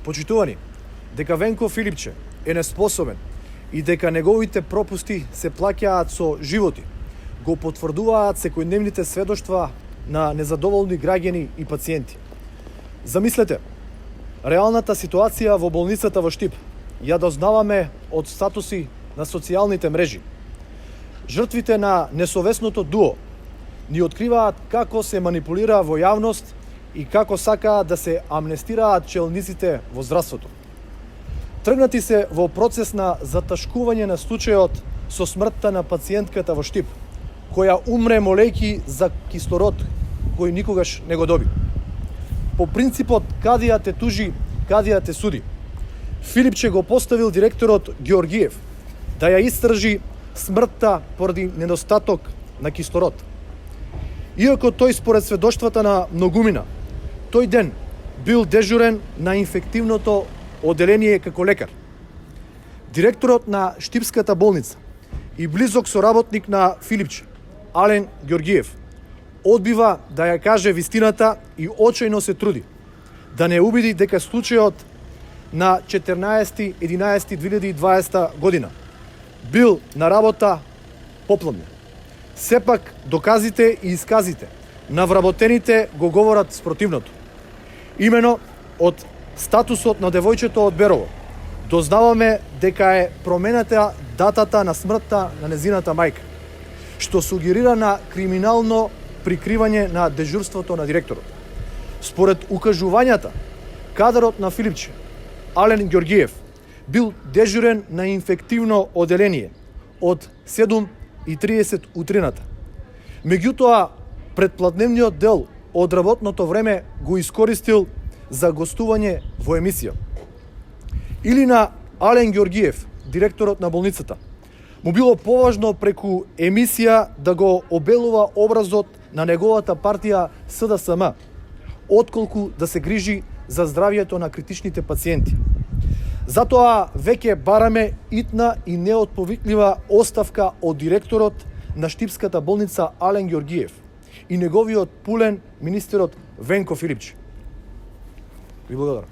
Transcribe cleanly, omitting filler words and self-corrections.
Почитувани, дека Венко Филипче е неспособен и дека неговите пропусти се плаќаат со животи, го потврдуваат секојдневните сведоштва на незадоволни граѓани и пациенти. Замислете, реалната ситуација во болницата во Штип ја дознаваме од статуси на социјалните мрежи. Жртвите на несовесното дуо ни откриваат како се манипулира во јавност и како сакаат да се амнестираат челниците во здравството. Тргнати се во процес на заташкување на случајот со смртта на пациентката во Штип, која умре молејќи за кислород кој никогаш не го доби. По принципот кадија те тужи, кадија те суди, Филипче го поставил директорот Георгиев да ја истражи смртта поради недостаток на кислород. Иако тој според сведоштвата на многумина, тој ден бил дежурен на инфективното оделение како лекар. Директорот на Штипската болница и близок соработник на Филипче, Ален Георгиев, одбива да ја каже вистината и очајно се труди да не убеди дека случајот на 14.11.2020 година бил на работа попламен. Сепак доказите и исказите на вработените го говорат спротивното. Имено од статусот на девојчето од Берово дознаваме дека е променета датата на смртта на незината мајка, што сугерира на криминално прикривање на дежурството на директорот. Според укажувањата, кадарот на Филипче, Ален Георгиев, бил дежурен на инфективно оделение од 7:30 утрината. Меѓутоа, предпладневниот дел од работното време го искористил за гостување во емисија. Или на Ален Георгиев, директорот на болницата, му било поважно преку емисија да го обелува образот на неговата партија СДСМ, отколку да се грижи за здравјето на критичните пациенти. Затоа веќе бараме итна и неотповиклива оставка од директорот на Штипската болница Ален Георгиев и неговиот пулен министерот Венко Филипче. Ви благодарам.